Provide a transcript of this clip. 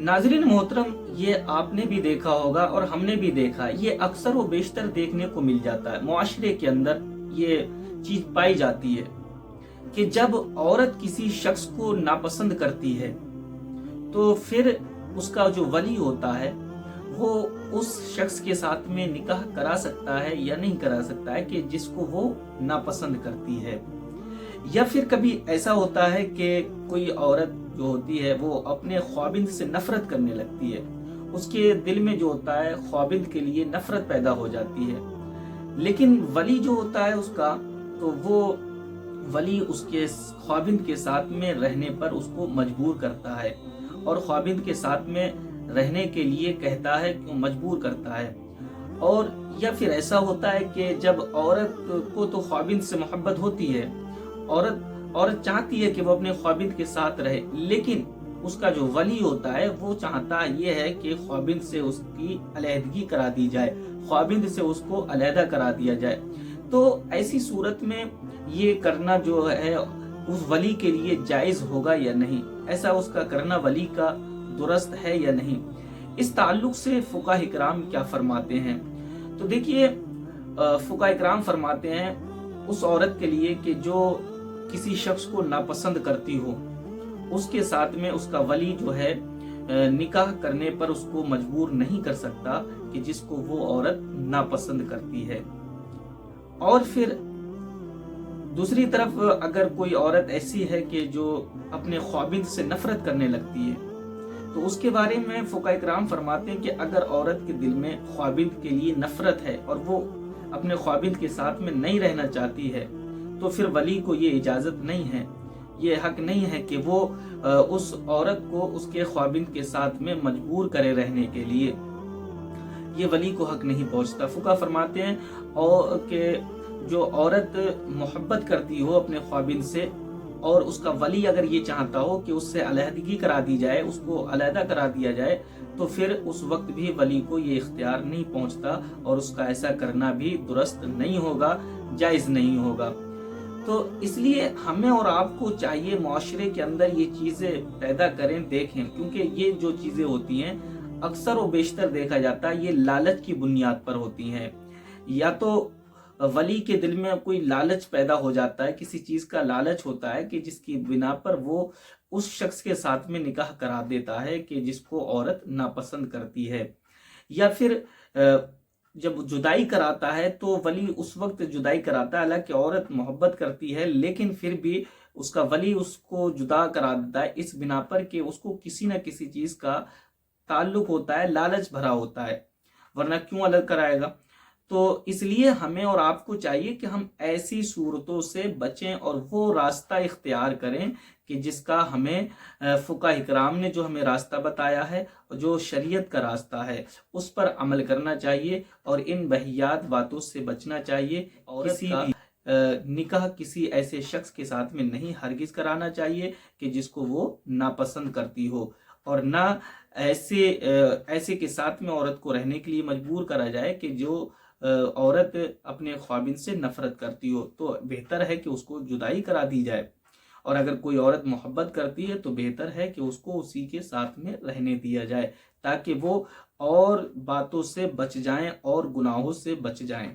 नाज़रीन मोहतरम, ये आपने भी देखा होगा और हमने भी देखा, ये अक्सर व बेशतर देखने को मिल जाता है। मुआशरे के अंदर ये चीज पाई जाती है कि जब औरत किसी शख्स को नापसंद करती है तो फिर उसका जो वली होता है वो उस शख्स के साथ में निकाह करा सकता है या नहीं करा सकता है कि जिसको वो नापसंद करती है। या फिर कभी ऐसा होता है कि कोई औरत जो होती है वो अपने ख्वाबिंद से नफरत करने लगती है, उसके दिल में जो होता है ख्वाबिंद के लिए नफरत पैदा हो जाती है, लेकिन वली जो होता है उसका, तो वो वली उसके ख्वाबिंद के साथ में रहने पर उसको मजबूर करता है और ख्वाबिंद के साथ में रहने के लिए कहता है, क्यों मजबूर करता है। और या फिर ऐसा होता है कि जब औरत को तो ख्वाबिंद से मोहब्बत होती है, औरत चाहती है कि वो अपने ख्वाबिंद के साथ रहे, लेकिन उसका जो वली होता है वो चाहता ये है कि ख्वाबिंद से उसकी अलहदगी करा दी जाए, ख्वाबिंद से उसको अलहदा करा दिया जाए। तो ऐसी सूरत में ये करना जो है उस वली के लिए जायज होगा या नहीं, ऐसा उसका करना वली का दुरुस्त है या नहीं, इस ताल्लुक से फुकाह इकराम क्या फरमाते हैं। तो देखिए, फुकाह इकराम फरमाते हैं उस औरत के लिए कि जो किसी शख्स को नापसंद करती हो, उसके साथ में उसका वली जो है निकाह करने पर उसको मजबूर नहीं कर सकता कि जिसको वो औरत नापसंद करती है। और फिर दूसरी तरफ अगर कोई औरत ऐसी है कि जो अपने ख्वाबिंद से नफरत करने लगती है, तो उसके बारे में फुकाह इकराम फरमाते हैं कि अगर औरत के दिल में ख्वाबिंद के लिए नफरत है और वो अपने ख्वाबिंद के साथ में नहीं रहना चाहती है, तो फिर वली को ये इजाजत नहीं है, ये हक नहीं है कि वो उस औरत को उसके ख्वाबिंद के साथ में मजबूर करे रहने के लिए, ये वली को हक नहीं पहुंचता। फुका फरमाते हैं और कि जो औरत मोहब्बत करती हो अपने ख्वाबिंद से और उसका वली अगर ये चाहता हो कि उससे अलहदगी करा दी जाए, उसको अलहदा करा दिया जाए, तो फिर उस वक्त भी वली को ये इख्तियार नहीं पहुंचता और उसका ऐसा करना भी दुरुस्त नहीं होगा, जायज नहीं होगा। तो इसलिए हमें और आपको चाहिए मुआशरे के अंदर ये चीजें पैदा करें, देखें, क्योंकि ये जो चीजें होती हैं अक्सर व बेशतर देखा जाता है ये लालच की बुनियाद पर होती हैं। या तो वली के दिल में कोई लालच पैदा हो जाता है, किसी चीज का लालच होता है कि जिसकी बिना पर वो उस शख्स के साथ में निकाह करा देता है कि जिसको औरत नापसंद करती है। या फिर जब जुदाई कराता है तो वली उस वक्त जुदाई कराता है, हालांकि औरत मोहब्बत करती है, लेकिन फिर भी उसका वली उसको जुदा करा देता है इस बिना पर कि उसको किसी न किसी चीज का ताल्लुक होता है, लालच भरा होता है, वरना क्यों अलग कराएगा। तो इसलिए हमें और आपको चाहिए कि हम ऐसी सूरतों से बचें और वो रास्ता इख्तियार करें कि जिसका हमें फुकाह इकराम ने जो हमें रास्ता बताया है, जो शरीयत का रास्ता है, उस पर अमल करना चाहिए और इन बहियात बातों से बचना चाहिए। और किसी भी निकाह किसी ऐसे शख्स के साथ में नहीं हरगिज कराना चाहिए कि जिसको वो नापसंद करती हो, और ना ऐसे के साथ में औरत को रहने के लिए मजबूर करा जाए कि जो औरत अपने ख्वाबिन से नफरत करती हो। तो बेहतर है कि उसको जुदाई करा दी जाए, और अगर कोई औरत मोहब्बत करती है तो बेहतर है कि उसको उसी के साथ में रहने दिया जाए, ताकि वो और बातों से बच जाएं और गुनाहों से बच जाएं।